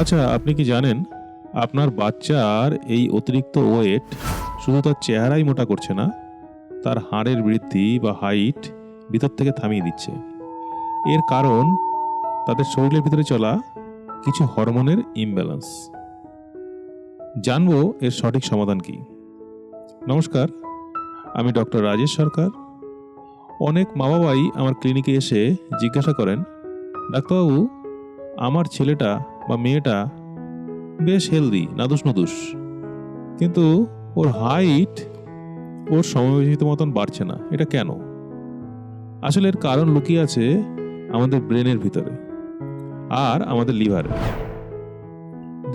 আচ্ছা, আপনি কি জানেন আপনার বাচ্চার এই অতিরিক্ত ওয়েট শুধু তার চেহারাই মোটা করছে না, তার হাড়ের বৃদ্ধি বা হাইট ভিতর থেকে থামিয়ে দিচ্ছে। এর কারণ তাদের শরীরের ভিতরে চলা কিছু হরমোনের ইমব্যালেন্স। জানবো এর সঠিক সমাধান কি। নমস্কার, আমি ডক্টর রাজেশ সরকার। অনেক মা বাবাই আমার ক্লিনিকে এসে জিজ্ঞাসা করেন, ডাক্তারবাবু, আমার ছেলেটা বা মেয়েটা বেশ হেলদি, নাদুস নুদুস, কিন্তু ওর হাইট ওর সময়োচিত মতন বাড়ছে না, এটা কেন? আসলে এর কারণ লুকিয়ে আছে আমাদের ব্রেনের ভিতরে আর আমাদের লিভারে।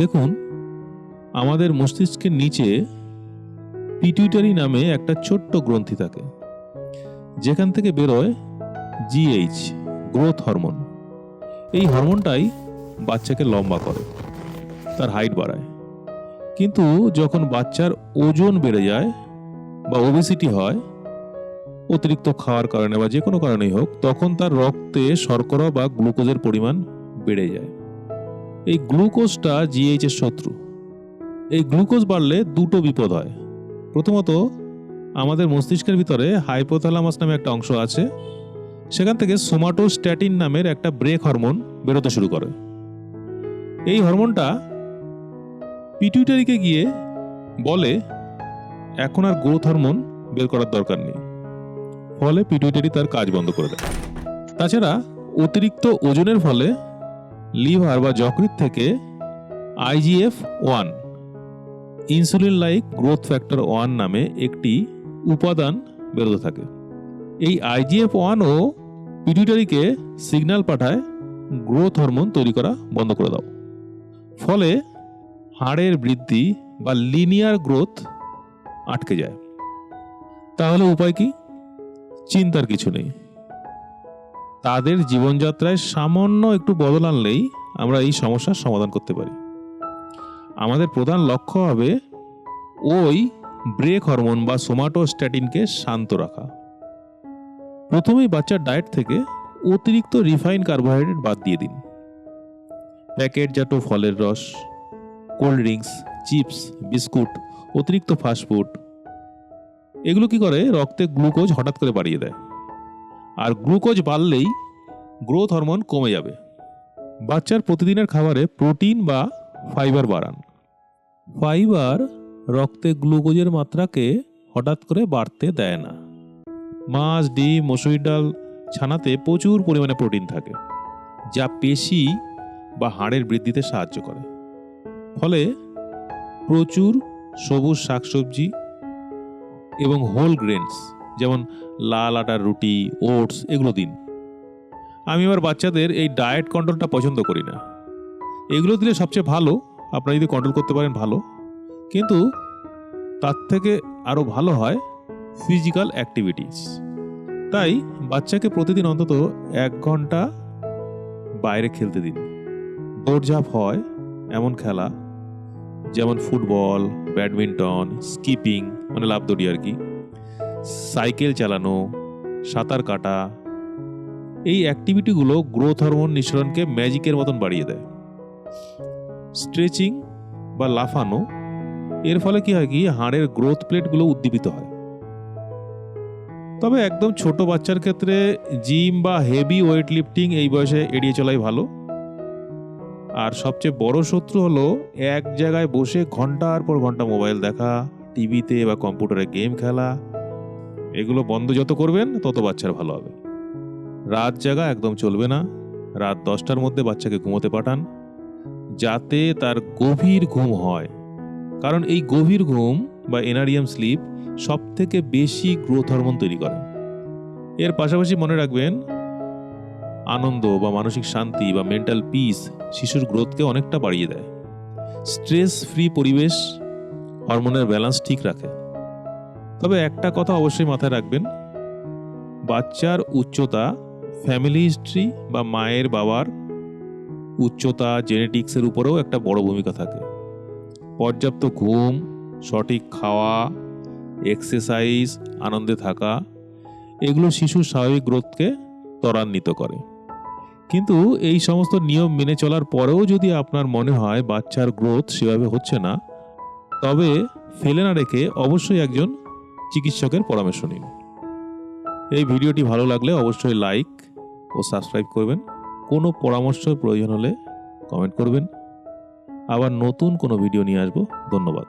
দেখুন, আমাদের মস্তিষ্কের নিচে পিটুইটারি নামে একটা ছোট্ট গ্রন্থি থাকে, যেখান থেকে বেরোয় জিএইচ, গ্রোথ হরমোন। এই হরমোনটাই বাচ্চাকে লম্বা করে, তার হাইট বাড়ায়। কিন্তু যখন বাচ্চার ওজন বেড়ে যায় বা ওবেসিটি হয়, অতিরিক্ত খাওয়ার কারণে বা যে কোনো কারণেই হোক, তখন তার রক্তে শর্করা বা গ্লুকোজের পরিমাণ বেড়ে যায়। এই গ্লুকোজটা জিএইচ এর শত্রু। এই গ্লুকোজ বাড়লে দুটো বিপদ হয়। প্রথমত, আমাদের মস্তিষ্কের ভিতরে হাইপোথ্যালামাস নামে একটা অংশ আছে, সেখান থেকে সোমাটোস্ট্যাটিন নামের একটা ব্রেক হরমোন বেরোতে শুরু করে। এই হরমোনটা পিটুইটারিকে গিয়ে বলে এখন আর গ্রোথ হরমোন বের করার দরকার নেই, ফলে পিটুইটারি তার কাজ বন্ধ করে দেয়। তাছাড়া অতিরিক্ত ওজনের ফলে লিভার বা যকৃৎ থেকে IGF-1, insulin like growth factor 1 নামে একটি উপাদান বেরোতে থাকে। এই IGF-1 ও পিটুইটারিকে সিগন্যাল পাঠায় গ্রোথ হরমোন তৈরি করা বন্ধ করে দাও। ফলে হাড়ের বৃদ্ধি বা লিনিয়ার গ্রোথ আটকে যায়। তাহলে উপায় কি? চিন্তার কিছু নেই। তাদের জীবনযাত্রায় সামান্য একটু বদল আনলেই আমরা এই সমস্যার সমাধান করতে পারি। আমাদের প্রধান লক্ষ্য হবে ওই ব্রেক হরমোন বা সোমাটোস্ট্যাটিনকে শান্ত রাখা। প্রথমেই বাচ্চার ডায়েট থেকে অতিরিক্ত রিফাইন কার্বোহাইড্রেট বাদ দিয়ে দিন। প্যাকেটজাত ফলের রস, কোল্ড ড্রিঙ্কস, চিপস, বিস্কুট, অতিরিক্ত ফাস্টফুড, এগুলো কি করে? রক্তে গ্লুকোজ হঠাৎ করে বাড়িয়ে দেয়। আর গ্লুকোজ বাড়লেই গ্রোথ হরমোন কমে যাবে। বাচ্চার প্রতিদিনের খাবারে প্রোটিন বা ফাইবার বাড়ান। ফাইবার রক্তে গ্লুকোজের মাত্রাকে হঠাৎ করে বাড়তে দেয় না। মাছ, ডিম, মসুরির ডাল, ছানাতে প্রচুর পরিমাণে প্রোটিন থাকে, যা পেশি বা হাড়ের বৃদ্ধিতে সাহায্য করে। ফলে প্রচুর সবুজ শাকসবজি এবং হোল গ্রেনস, যেমন লাল আটার রুটি, ওটস, এগুলো দিন। আমি আমার বাচ্চাদের এই ডায়েট কন্ট্রোলটা পছন্দ করি না। এগুলো দিলে সবচেয়ে ভালো, আপনারা যদি কন্ট্রোল করতে পারেন ভালো, কিন্তু তার থেকে আরও ভালো হয় ফিজিক্যাল অ্যাক্টিভিটিস। তাই বাচ্চাকে প্রতিদিন অন্তত 1 ঘন্টা বাইরে খেলতে দিন। দৌড়ঝাঁপ হয় এমন খেলা, যেমন ফুটবল, ব্যাডমিন্টন, স্কিপিং মানে লাফ দড়ি আর কি, সাইকেল চালানো, সাঁতার কাটা, এই অ্যাক্টিভিটিগুলো গ্রোথ হরমোন নিঃসরণকে ম্যাজিকের মতন বাড়িয়ে দেয়। স্ট্রেচিং বা লাফানো, এর ফলে কি হয় কি, হাড়ের গ্রোথ প্লেটগুলো উদ্দীপিত হয়। তবে একদম ছোট বাচ্চার ক্ষেত্রে জিম বা হেভি ওয়েট লিফটিং এই বয়সে এড়িয়ে চলাই ভালো। আর সবচেয়ে বড় শত্রু হলো এক জায়গায় বসে ঘন্টার পর ঘন্টা মোবাইল দেখা, টিভিতে বা কম্পিউটারে গেম খেলা। এগুলো বন্ধ যত করবেন তত বাচ্চার ভালো হবে। রাত জাগা একদম চলবে না। রাত 10টার মধ্যে বাচ্চাকে ঘুমোতে পাঠান, যাতে তার গভীর ঘুম হয়। কারণ এই গভীর ঘুম বা এনআরইএম স্লিপ সব থেকে বেশি গ্রোথ হরমোন তৈরি করে। এর পাশাপাশি মনে রাখবেন, আনন্দ বা মানসিক শান্তি বা মেন্টাল পিস শিশুর গ্রোথকে অনেকটা বাড়িয়ে দেয়। স্ট্রেস ফ্রি পরিবেশ হরমোনের ব্যালেন্স ঠিক রাখে। তবে একটা কথা অবশ্যই মাথায় রাখবেন, বাচ্চার উচ্চতা, ফ্যামিলি হিস্ট্রি বা মায়ের বাবার উচ্চতা, জেনেটিক্সের উপরেও একটা বড় ভূমিকা থাকে। পর্যাপ্ত ঘুম, সঠিক খাওয়া, এক্সারসাইজ, আনন্দে থাকা, এগুলো শিশুর স্বাভাবিক গ্রোথকে ত্বরান্বিত করে। কিন্তু এই সমস্ত নিয়ম মেনে চলার পরেও যদি আপনার মনে হয় বাচ্চার গ্রোথ সেভাবে হচ্ছে না, তবে ফেলে না রেখে অবশ্যই একজন চিকিৎসকের পরামর্শ নিন। এই ভিডিওটি ভালো লাগলে অবশ্যই লাইক ও সাবস্ক্রাইব করবেন। কোনো পরামর্শ প্রয়োজন হলে কমেন্ট করবেন। আবার নতুন কোনো ভিডিও নিয়ে আসবো। ধন্যবাদ।